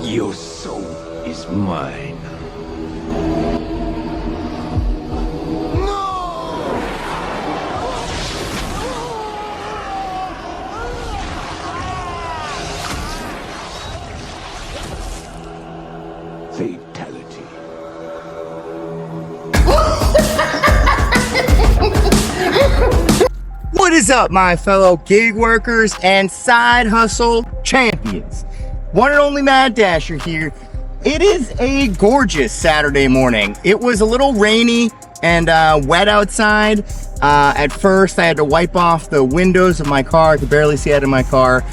Your soul is mine. Fatality. What is up, my fellow gig workers and side hustle champions? One and only Mad Dasher here. It is a gorgeous Saturday morning. It was a little rainy and wet outside. At first, I had to wipe off the windows of my car. I could barely see out of my car.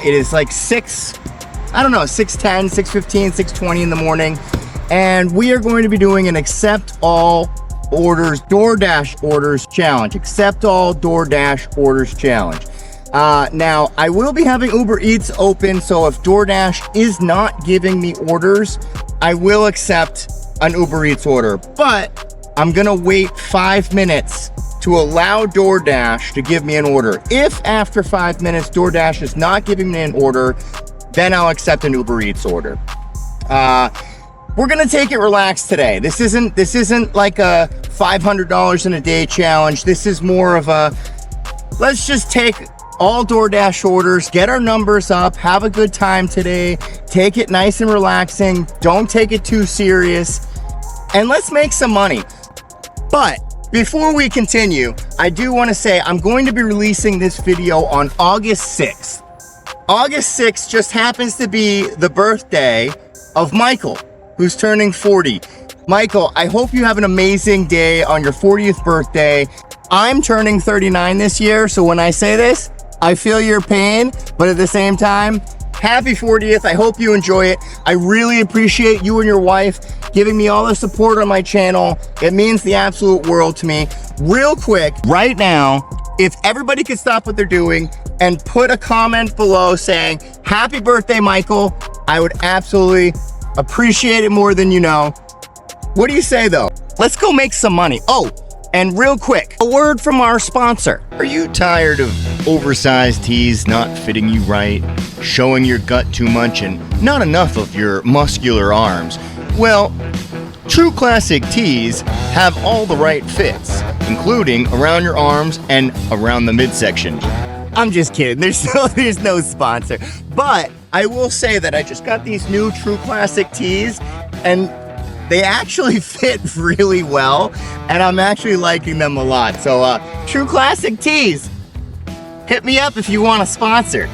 It is like 6:10, 6:15, 6:20 in the morning. And we are going to be doing an accept all orders, Doordash orders challenge. Accept all Doordash orders challenge. Now, I will be having Uber Eats open, so if Doordash is not giving me orders, I will accept an Uber Eats order. But I'm gonna wait 5 minutes to allow Doordash to give me an order. If after 5 minutes Doordash is not giving me an order, then I'll accept an Uber Eats order. We're gonna take it relaxed today. This isn't like a $500 in a day challenge. This is more of a, let's just take all Doordash orders, get our numbers up, have a good time today, take it nice and relaxing, don't take it too serious, and let's make some money. But before we continue, I do want to say I'm going to be releasing this video on August 6th. August 6th just happens to be the birthday of Michael, who's turning 40. Michael, I hope you have an amazing day on your 40th birthday. I'm turning 39 this year, so when I say this, I feel your pain, but at the same time, happy 40th. I hope you enjoy it. I really appreciate you and your wife giving me all the support on my channel. It means the absolute world to me. Real quick, right now, if everybody could stop what they're doing and put a comment below saying, happy birthday, Michael, I would absolutely appreciate it more than you know. What do you say though? Let's go make some money. Oh, and real quick, a word from our sponsor. Are you tired of oversized tees not fitting you right, showing your gut too much, and not enough of your muscular arms? Well, True Classic tees have all the right fits, including around your arms and around the midsection. I'm just kidding, there's no sponsor. But I will say that I just got these new True Classic tees, and they actually fit really well, and I'm actually liking them a lot. So True Classic tees, hit me up if you want a sponsor.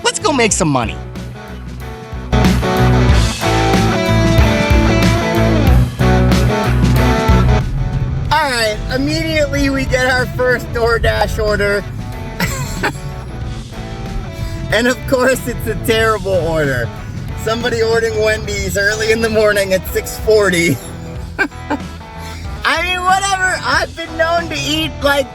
Let's go make some money. All right, immediately we get our first Doordash order. And of course, it's a terrible order. Somebody ordering Wendy's early in the morning at 6:40. I mean, whatever. I've been known to eat like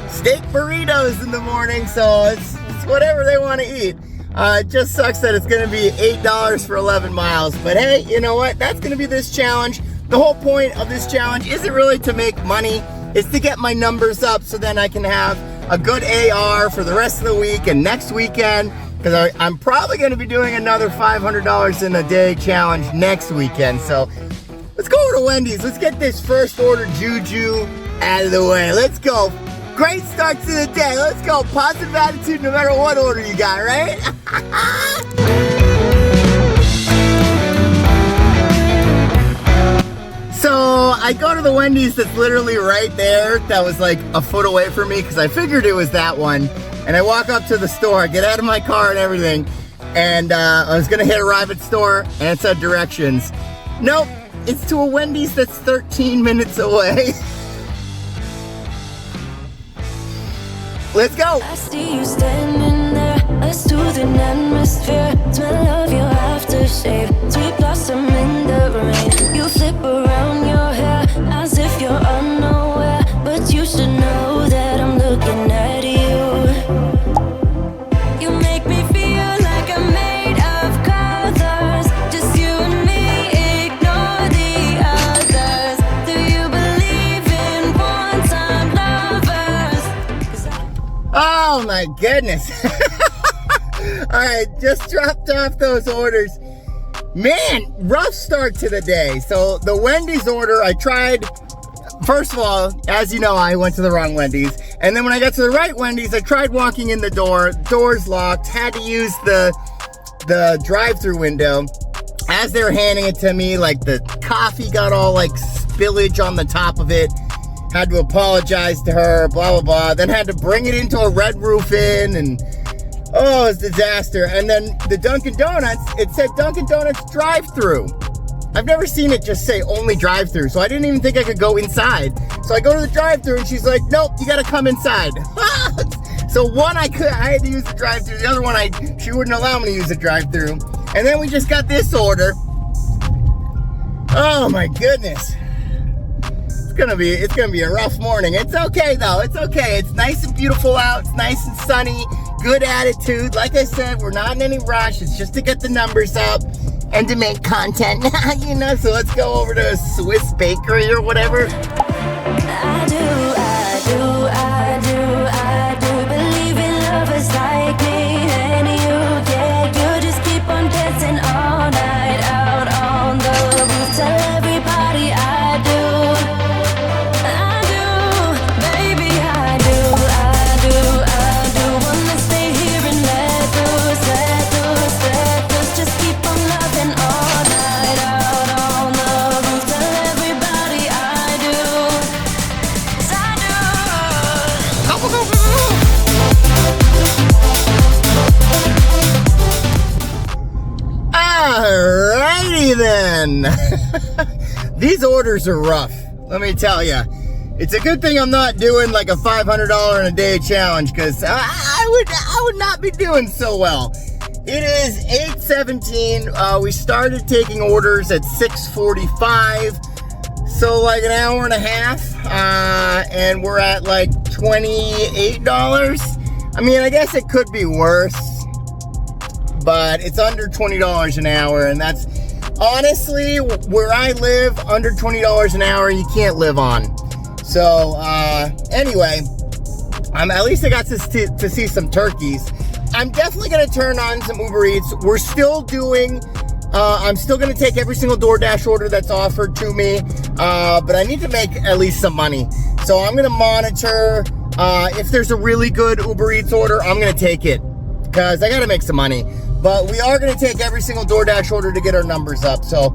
steak burritos in the morning, so it's whatever they want to eat. It just sucks that it's going to be $8 for 11 miles. But hey, you know what? That's going to be this challenge. The whole point of this challenge isn't really to make money. It's to get my numbers up so then I can have a good AR for the rest of the week and next weekend. Because I'm probably going to be doing another $500 in a day challenge next weekend. So let's go over to Wendy's. Let's get this first order juju out of the way. Let's go. Great start to the day. Let's go. Positive attitude no matter what order you got, right? So I go to the Wendy's that's literally right there. That was like a foot away from me because I figured it was that one. And I walk up to the store, get out of my car and everything, and I was gonna hit arrive at store, and it said directions. Nope, it's to a Wendy's that's 13 minutes away. Let's go. I see you standing there, a soothing atmosphere. Smell of your aftershave, sweet blossom in the rain. You flip around your hair as if you're unaware, but you should know that I'm looking at you. You make me feel like I'm made of colors. Just you and me, ignore the others. Do you believe in one-time lovers? Oh my goodness. All right, just dropped off those orders. Man, rough start to the day. So the Wendy's order, I tried, first of all, as you know, I went to the wrong Wendy's. And then when I got to the right Wendy's, I tried walking in the door's locked, had to use the drive-through window. As they were handing it to me, like the coffee got all like spillage on the top of it. Had to apologize to her, blah, blah, blah. Then had to bring it into a Red Roof Inn, and oh, it's a disaster. And then the Dunkin' Donuts, it said Dunkin' Donuts drive-through. I've never seen it just say only drive-through, so I didn't even think I could go inside. So I go to the drive-through and she's like, nope, you gotta come inside. So one, I had to use the drive-through. The other one, she wouldn't allow me to use the drive-through. And then we just got this order. Oh my goodness. It's gonna be a rough morning. It's okay though, it's okay. It's nice and beautiful out, it's nice and sunny, good attitude. Like I said, we're not in any rush. It's just to get the numbers up and to make content, you know, so let's go over to a Swiss bakery or whatever. I do believe in lovers like me and you, yeah. You just keep on dancing all night out on the roof. Tell everybody I do, baby, I do. Wanna stay here and let loose. Just keep on loving all night out on the roof. Tell everybody I do, 'cause I do. Alrighty then. These orders are rough, let me tell you. It's a good thing I'm not doing like a $500 in a day challenge, because I would not be doing so well. It is 8:17. We started taking orders at 6:45, so like an hour and a half, and we're at like $28. I mean, I guess it could be worse, but it's under $20 an hour, and that's honestly where I live. Under $20 an hour you can't live on. So anyway, at least I got to see some turkeys. I'm definitely gonna turn on some Uber Eats. We're still doing, I'm still gonna take every single DoorDash order that's offered to me, but I need to make at least some money. So I'm gonna monitor, if there's a really good Uber Eats order, I'm gonna take it, because I gotta make some money. But we are gonna take every single DoorDash order to get our numbers up. So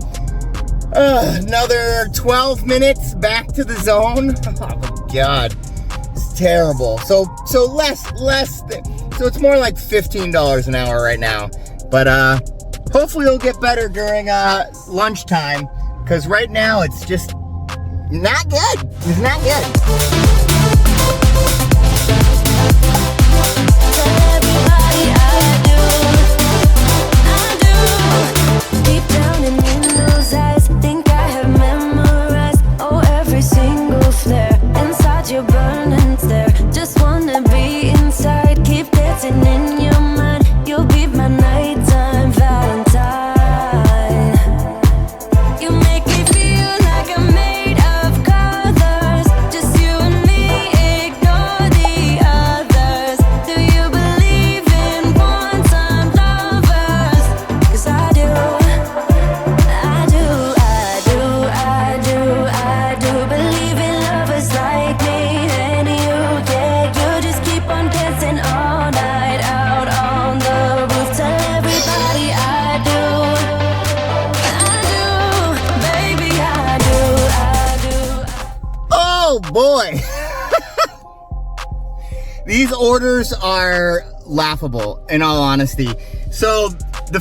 another 12 minutes back to the zone. Oh my God, it's terrible. So it's more like $15 an hour right now. But hopefully it'll get better during lunchtime, because right now it's just not good. It's not good. Deep down and in those eyes, think I have memorized, oh, every single flare inside your burning stare. Just wanna be inside, keep dancing in your mind. You'll be my nighttime Valentine. You make me feel like I'm made of colors. Just you and me, ignore the others. Do you believe in one-time lovers? 'Cause I do believe in lovers like me and you, yeah. You just keep on dancing all night out on the roof. Tell everybody I do, baby, I do. Oh boy. These orders are laughable, in all honesty. So,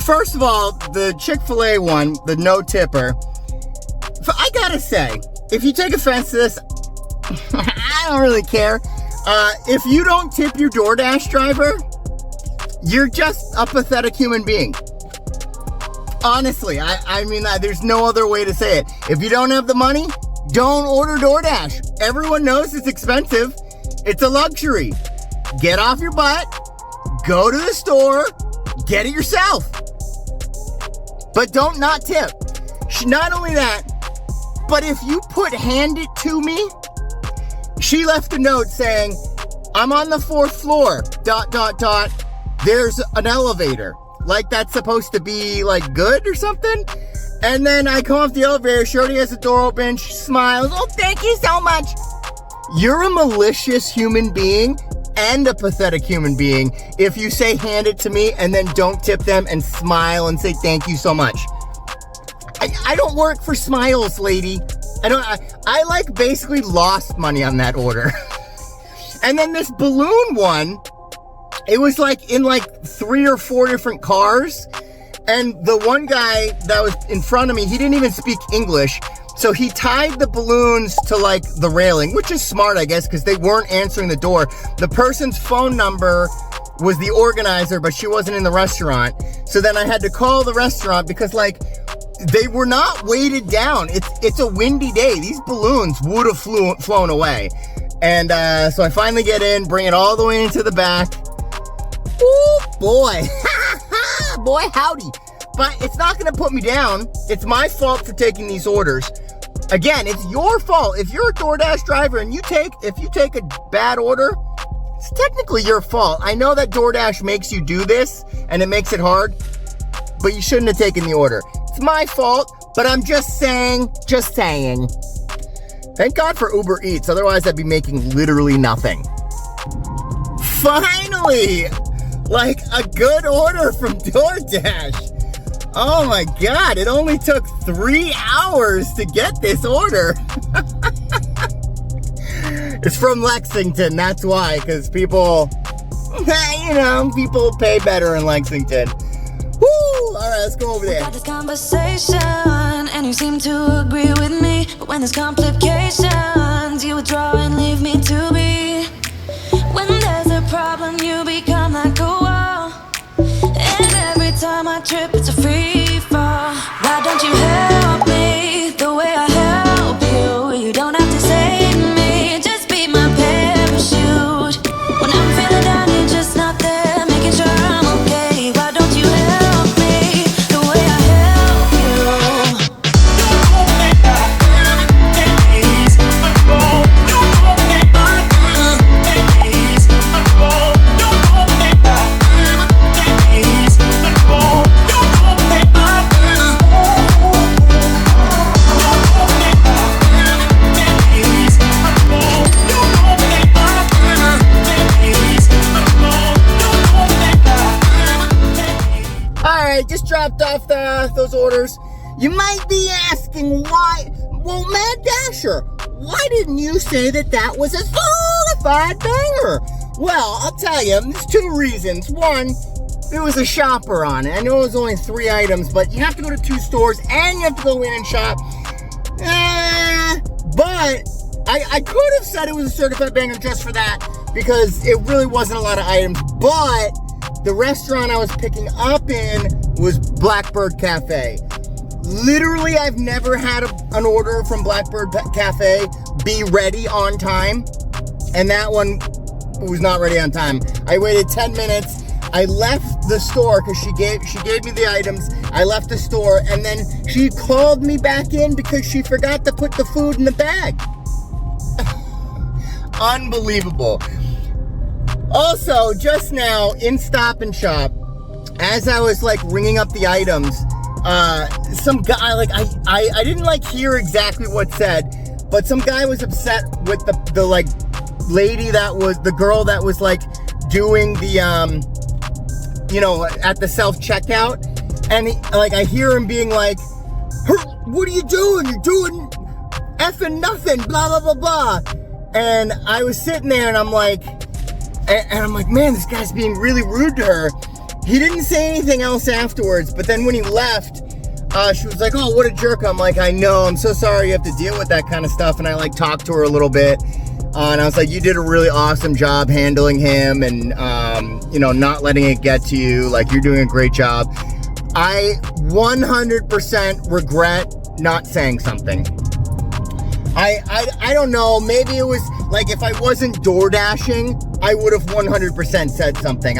first of all, the Chick-fil-A one, the no tipper, I gotta say, if you take offense to this, I don't really care. If you don't tip your DoorDash driver, you're just a pathetic human being. Honestly, I mean, there's no other way to say it. If you don't have the money, don't order DoorDash. Everyone knows it's expensive. It's a luxury. Get off your butt, go to the store, get it yourself. But don't not tip. Not only that, but if you hand it to me, she left a note saying, I'm on the 4th floor, ... There's an elevator. like that's supposed to be like good or something. And then I come off the elevator, she already has the door open, she smiles, oh, thank you so much. You're a malicious human being and a pathetic human being if you say hand it to me and then don't tip them and smile and say thank you so much. I don't work for smiles, lady. I like basically lost money on that order. And then this balloon one, it was like in like 3 or 4 different cars. And the one guy that was in front of me, he didn't even speak English. So he tied the balloons to like the railing, which is smart, I guess, because they weren't answering the door. The person's phone number was the organizer, but she wasn't in the restaurant. So then I had to call the restaurant because like they were not weighted down. It's a windy day. These balloons would have flown away. And so I finally get in, bring it all the way into the back. Ooh, boy. Boy, howdy. But it's not gonna put me down. It's my fault for taking these orders. Again, it's your fault. If you're a DoorDash driver and if you take a bad order, it's technically your fault. I know that DoorDash makes you do this and it makes it hard, but you shouldn't have taken the order. It's my fault, but I'm just saying. Thank God for Uber Eats, otherwise I'd be making literally nothing. Finally, like a good order from DoorDash. Oh my God, it only took 3 hours to get this order. It's from Lexington, that's why, because people, people pay better in Lexington. Woo! All right, let's go over there. We had this conversation, and you seem to agree with me. But when there's complications, you withdraw and leave me to be. When there's a problem, you become like a wall. And every time I trip, it's a free fall. Why don't you help me the way I help you? You don't have to save me, just be my parachute. When I'm feeling down, you're just not there, making sure I'm okay. Why don't you help me the way I help you? Just dropped off those orders. You might be asking why. Well, Mad Dasher, why didn't you say that was a certified banger? Well, I'll tell you, there's 2 reasons. One, there was a shopper on it. I know it was only 3 items, but you have to go to 2 stores and you have to go in and shop. But I could have said it was a certified banger just for that because it really wasn't a lot of items. But the restaurant I was picking up in was Blackbird Cafe. Literally, I've never had an order from Blackbird Cafe be ready on time. And that one was not ready on time. I waited 10 minutes. I left the store because she gave me the items. I left the store and then she called me back in because she forgot to put the food in the bag. Unbelievable. Also, just now in Stop and Shop, as I was like ringing up the items, some guy, like I didn't like hear exactly what said, but some guy was upset with the like lady that was, the girl that was like doing the, at the self-checkout. And I hear him being like, what are you doing? You're doing effing nothing, blah, blah, blah, blah. And I was sitting there and I'm like, man, this guy's being really rude to her. He didn't say anything else afterwards, but then when he left, she was like, oh, what a jerk. I'm like, I know, I'm so sorry you have to deal with that kind of stuff. And I like talked to her a little bit. And I was like, you did a really awesome job handling him and, not letting it get to you. Like, you're doing a great job. I 100% regret not saying something. I don't know, maybe it was like if I wasn't door dashing, I would have 100% said something.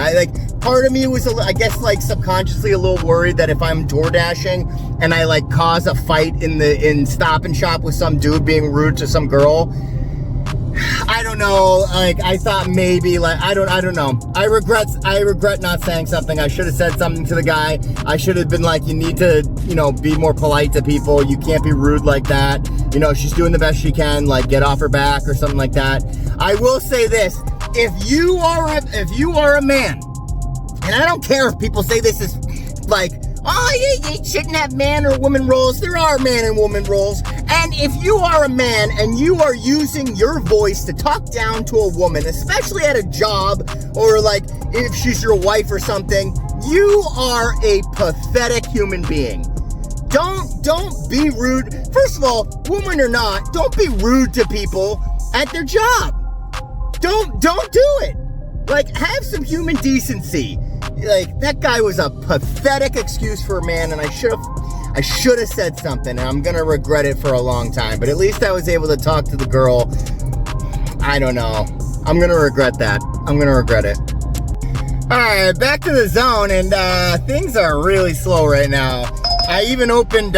Part of me was, I guess, like subconsciously a little worried that if I'm door dashing and I like cause a fight in Stop and Shop with some dude being rude to some girl, I don't know, like, I thought maybe, like, I don't know. I regret not saying something. I should have said something to the guy. I should have been like, you need to, you know, be more polite to people. You can't be rude like that. You know, she's doing the best she can, like, get off her back or something like that. I will say this, if you are a man, and I don't care if people say this is like, oh, you shouldn't have man or woman roles. There are man and woman roles. And if you are a man and you are using your voice to talk down to a woman, especially at a job or like if she's your wife or something, you are a pathetic human being. Don't be rude. First of all, woman or not, don't be rude to people at their job. Don't do it. Like, have some human decency. Like, that guy was a pathetic excuse for a man, and I should have said something, and I'm gonna regret it for a long time. But at least I was able to talk to the girl. I don't know. I'm gonna regret that. I'm gonna regret it. Alright, back to the zone, and things are really slow right now. I even opened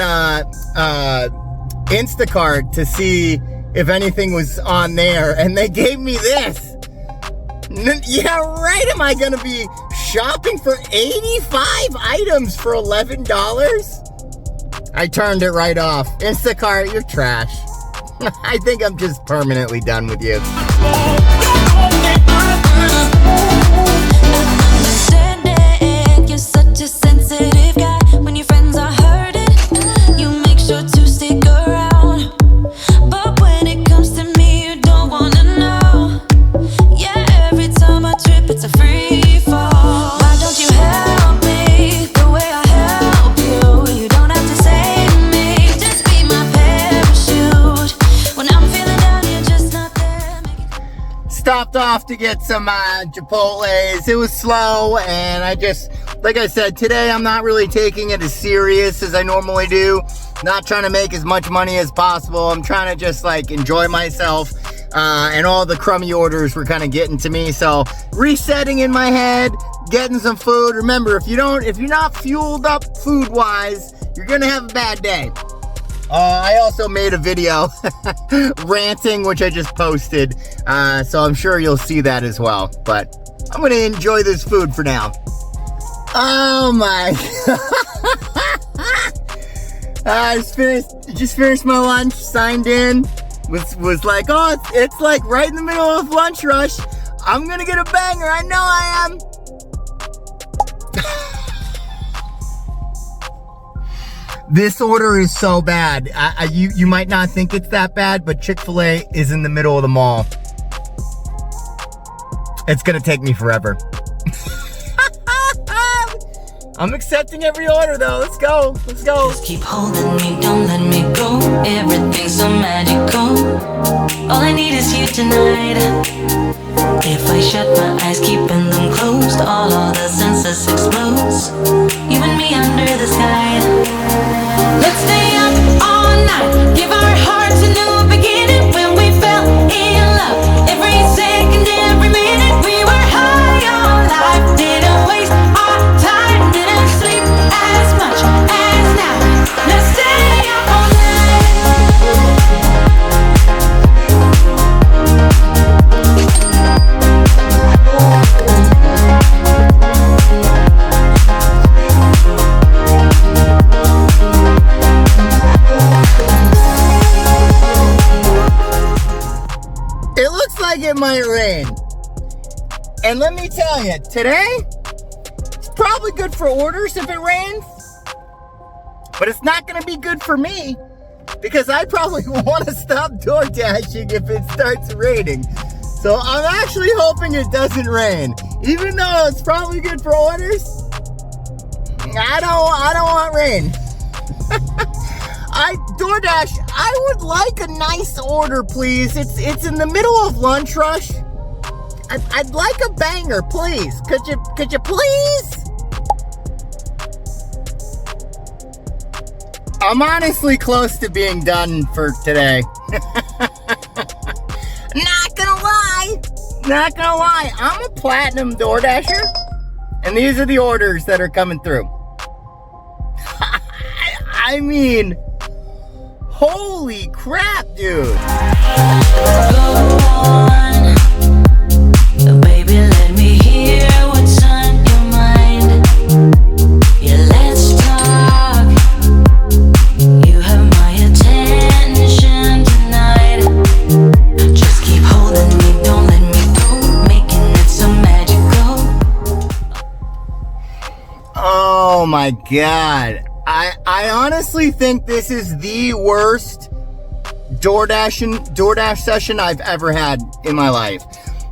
Instacart to see if anything was on there, and they gave me this. Yeah, right. Am I gonna be shopping for 85 items for $11? I turned it right off. Instacart, you're trash. I think I'm just permanently done with you. You're such a sensitive guy. When your friends are hurting, you make sure to stick around. But when it comes to me, you don't wanna know. Yeah, every time I trip, it's a free fall. Why don't you help me the way I help you? You don't have to save me, just be my parachute. When I'm feeling down, you're just not there. Stopped off to get some Chipotle's. It was slow, and I just, like I said, today I'm not really taking it as serious as I normally do. Not trying to make as much money as possible. I'm trying to just like enjoy myself. And all the crummy orders were kind of getting to me. So resetting in my head, getting some food. Remember, if you're not fueled up food wise, you're gonna have a bad day. I also made a video ranting, which I just posted. So I'm sure you'll see that as well. But I'm gonna enjoy this food for now. Oh my. I just finished my lunch, signed in. Was like, oh, it's like right in the middle of lunch rush. I'm gonna get a banger. I know I am. This order is so bad. You might not think it's that bad, but Chick-fil-A is in the middle of the mall. It's gonna take me forever. I'm accepting every order though. Let's go. Let's go. Just keep holding me, don't let me go. Everything's so magical. All I need is you tonight. If I shut my eyes, keeping them closed, all the senses explodes. You and me under the sky. Let's stay up all night. Give our hearts a new beginning. When we fell in love, every second, every minute, we were high on life. Didn't waste our time, didn't sleep as much as now. Let's stay up all It looks like it might rain. And let me tell you, today, it's probably good for orders if it rains. But it's not gonna be good for me because I probably want to stop Doordashing if it starts raining. So I'm actually hoping it doesn't rain. Even though it's probably good for orders, I don't want rain. Doordash, I would like a nice order, please. It's in the middle of lunch rush. I'd like a banger, please. Could you please? I'm honestly close to being done for today. Not gonna lie, I'm a platinum DoorDasher, and these are the orders that are coming through. I mean, Holy crap, dude. Go on, baby, let me hear what's on your mind. Yeah, let's talk. You have my attention tonight. Just keep holding me, don't let me go, making it so magical. Oh my God. I honestly think this is the worst DoorDash session I've ever had in my life.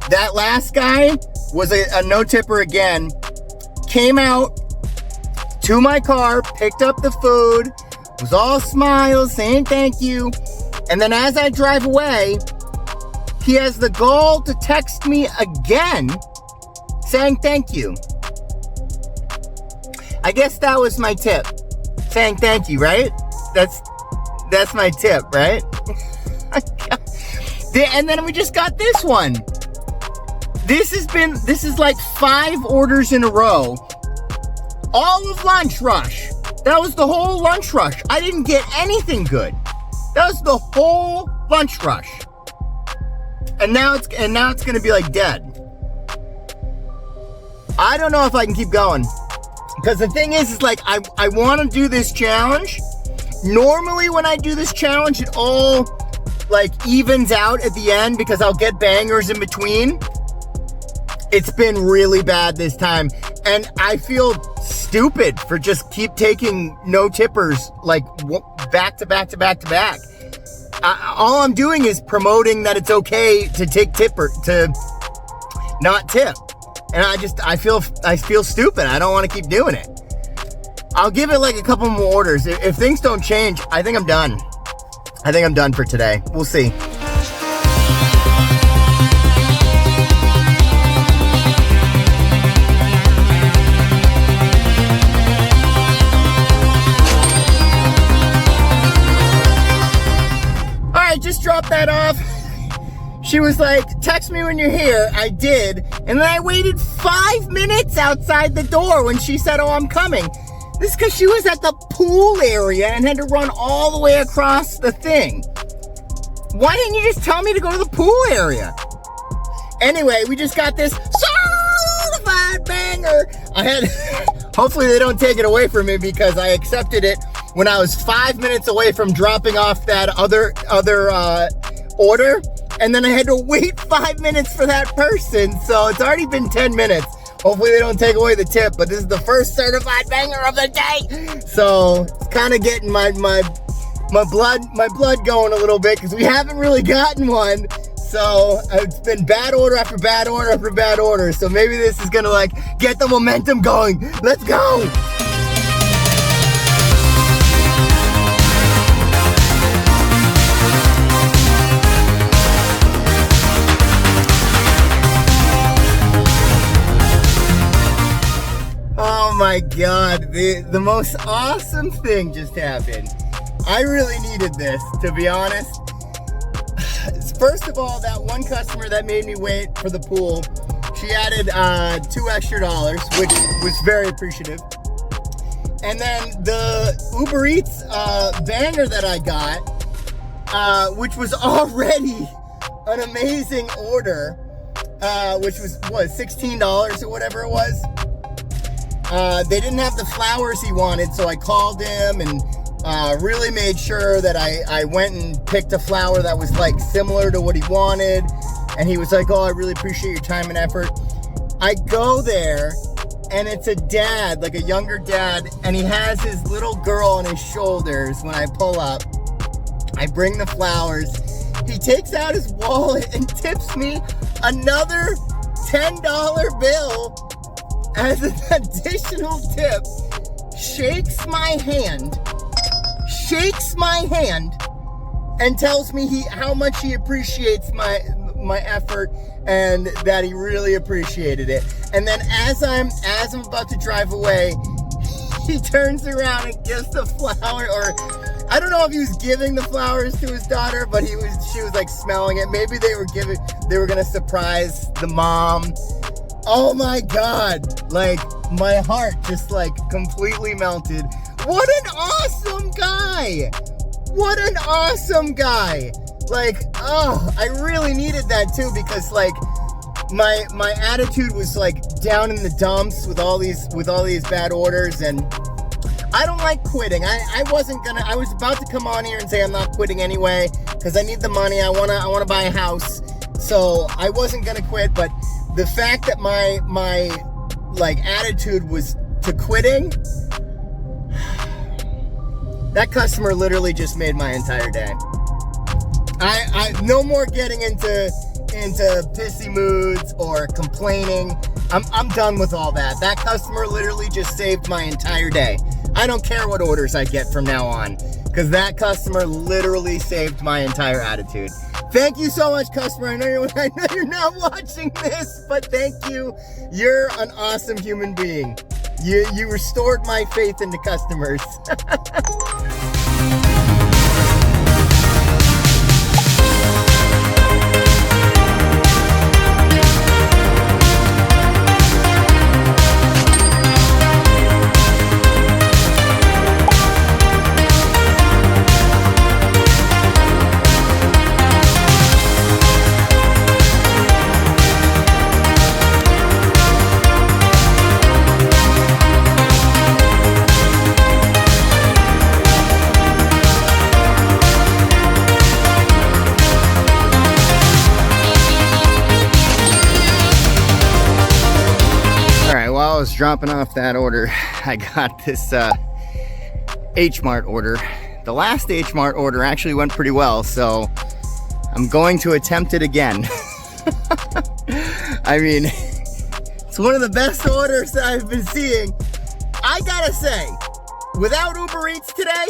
That last guy was a no tipper again. Came out to my car, picked up the food, was all smiles, saying thank you. And then as I drive away, he has the gall to text me again saying thank you. I guess that was my tip. Saying thank you, right? That's my tip, right? And then we just got this one. This is like 5 orders in a row. All of lunch rush. That was the whole lunch rush. I didn't get anything good. That was the whole lunch rush. And now it's gonna be like dead. I don't know if I can keep going. Because the thing is like, I want to do this challenge. Normally when I do this challenge, it all like evens out at the end because I'll get bangers in between. It's been really bad this time. And I feel stupid for just keep taking no tippers like back to back to back to back. All I'm doing is promoting that it's okay to take to not tip. And I feel stupid. I don't want to keep doing it. I'll give it like a couple more orders. If things don't change, I think I'm done. I think I'm done for today. We'll see. All right, just drop that off. She was like, text me when you're here. I did. And then I waited 5 minutes outside the door when she said, oh, I'm coming. This is because she was at the pool area and had to run all the way across the thing. Why didn't you just tell me to go to the pool area? Anyway, we just got this certified banger. Hopefully they don't take it away from me because I accepted it when I was 5 minutes away from dropping off that other order. And then I had to wait 5 minutes for that person. So it's already been 10 minutes. Hopefully they don't take away the tip, but this is the first certified banger of the day. So it's kind of getting my blood going a little bit because we haven't really gotten one. So it's been bad order after bad order after bad order. So maybe this is gonna like get the momentum going. Let's go. Oh my God, the most awesome thing just happened. I really needed this, to be honest. First of all, that one customer that made me wait for the pool, she added $2 extra, which was very appreciative. And then the Uber Eats banger that I got, which was already an amazing order, which was, what, $16 or whatever it was. They didn't have the flowers he wanted, so I called him and really made sure that I went and picked a flower that was like similar to what he wanted. And he was like, oh, I really appreciate your time and effort. I go there and it's a dad, like a younger dad, and he has his little girl on his shoulders. When I pull up, I bring the flowers. He takes out his wallet and tips me another $10 bill as an additional tip, shakes my hand, and tells me how much he appreciates my effort and that he really appreciated it. And then as I'm about to drive away, he turns around and gives the flower, or I don't know if he was giving the flowers to his daughter, but she was like smelling it. Maybe they were gonna surprise the mom. Oh my God, like my heart just like completely melted. What an awesome guy. What an awesome guy. Like, oh, I really needed that too, because like my attitude was like down in the dumps with all these bad orders, and I don't like quitting. I was about to come on here and say I'm not quitting anyway, because I need the money. I wanna buy a house. So I wasn't gonna quit, but the fact that my like attitude was to quitting, that customer literally just made my entire day. I no more getting into pissy moods or complaining. I'm done with all that. That customer literally just saved my entire day. I don't care what orders I get from now on, because that customer literally saved my entire attitude. Thank you so much, customer. I know you're not watching this, but thank you. You're an awesome human being. You restored my faith into customers. While I was dropping off that order, I got this H-Mart order. The last H-Mart order actually went pretty well, so I'm going to attempt it again. I mean, it's one of the best orders that I've been seeing. I gotta say, without Uber Eats today,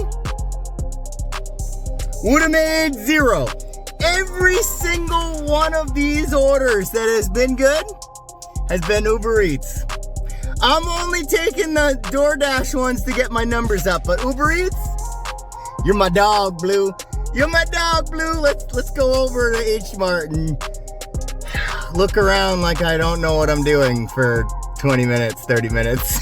would have made zero. Every single one of these orders that has been good has been Uber Eats. I'm only taking the Doordash ones to get my numbers up, but Uber Eats, you're my dog, Blue. You're my dog, Blue. Let's go over to H-Mart and look around like I don't know what I'm doing for 20 minutes, 30 minutes.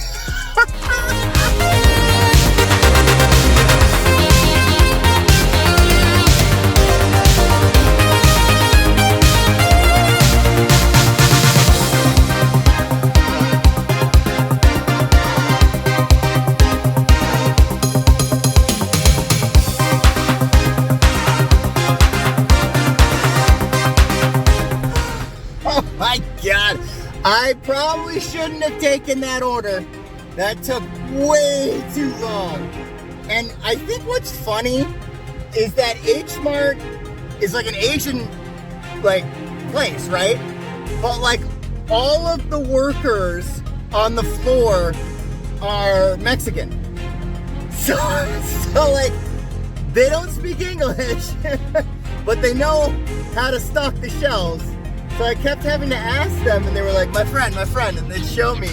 God, I probably shouldn't have taken that order. That took way too long. And I think what's funny is that H-Mart is like an Asian like place, right? But like all of the workers on the floor are Mexican. So like they don't speak English, but they know how to stock the shelves. So I kept having to ask them, and they were like, my friend, and they'd show me.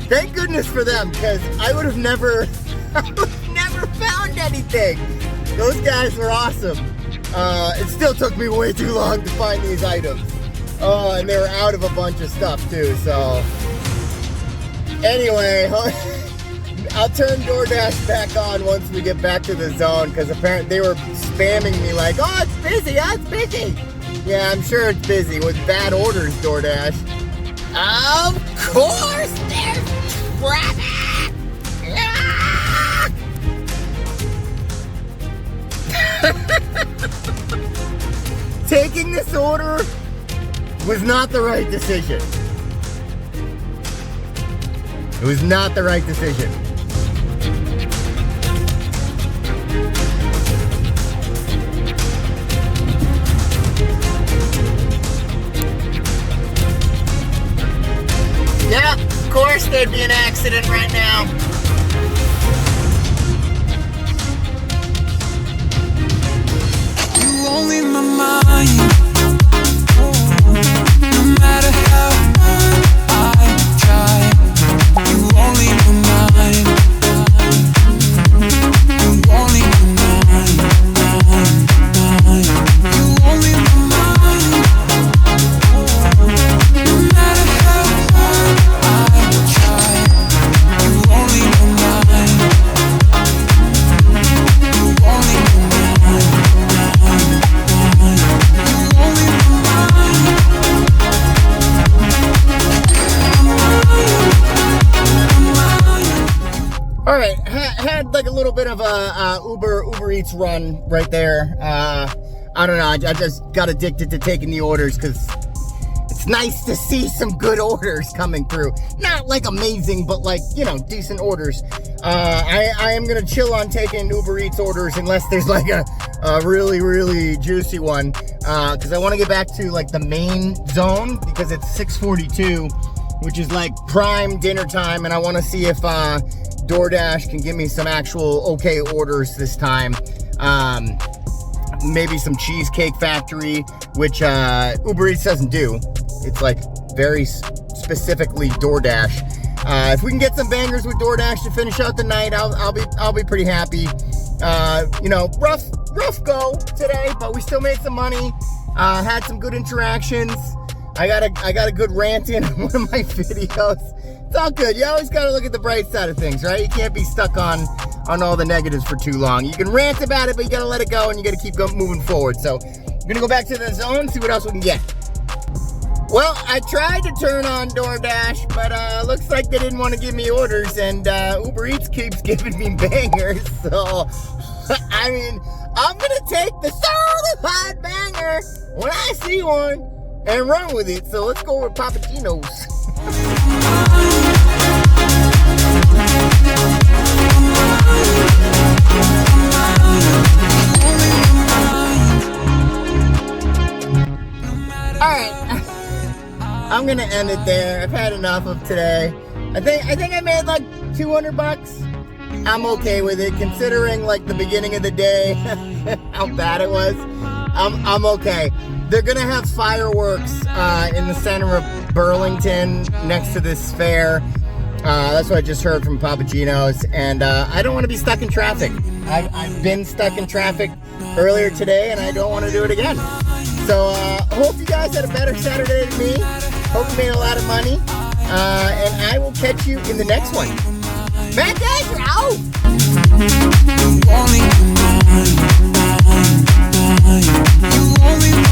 Thank goodness for them, because I would have never found anything. Those guys were awesome. It still took me way too long to find these items. Oh, and they were out of a bunch of stuff too, so. Anyway, I'll turn Doordash back on once we get back to the zone, because apparently they were spamming me like, oh, it's busy, oh, it's busy. Yeah, I'm sure it's busy with bad orders, Doordash. Of course there's traffic! Ah! Taking this order was not the right decision. It was not the right decision. Yeah, of course there'd be an accident right now. You only my mind. No matter how hard I try, you only my mind. You only my mind. You only my mind. No matter how hard I try, you only of a Uber Eats run right there. I don't know, I just got addicted to taking the orders because it's nice to see some good orders coming through. Not like amazing, but like, you know, decent orders. I am gonna chill on taking Uber Eats orders unless there's like a really, really juicy one. Because I want to get back to like the main zone because it's 6:42, which is like prime dinner time, and I want to see if DoorDash can give me some actual okay orders this time. Maybe some Cheesecake Factory, which Uber Eats doesn't do. It's like very specifically DoorDash. If we can get some bangers with DoorDash to finish out the night, I'll be pretty happy. You know, rough go today, but we still made some money. Had some good interactions. I got a good rant in one of my videos. It's all good. You always gotta look at the bright side of things, right? You can't be stuck on all the negatives for too long. You can rant about it, but you gotta let it go and you gotta keep moving forward. So I'm gonna go back to the zone, see what else we can get. Well, I tried to turn on DoorDash, but looks like they didn't want to give me orders, and Uber Eats keeps giving me bangers. So, I mean, I'm gonna take the certified banger when I see one and run with it. So let's go with Papagino's. I'm gonna end it there. I've had enough of today. I think I made like $200. I'm okay with it, considering like the beginning of the day, how bad it was. I'm okay. They're gonna have fireworks in the center of Burlington next to this fair. That's what I just heard from Papagino's, and I don't want to be stuck in traffic. I've been stuck in traffic earlier today, and I don't want to do it again. So hope you guys had a better Saturday than me. Hope you made a lot of money. And I will catch you in the next one. Matt Danger, out! You only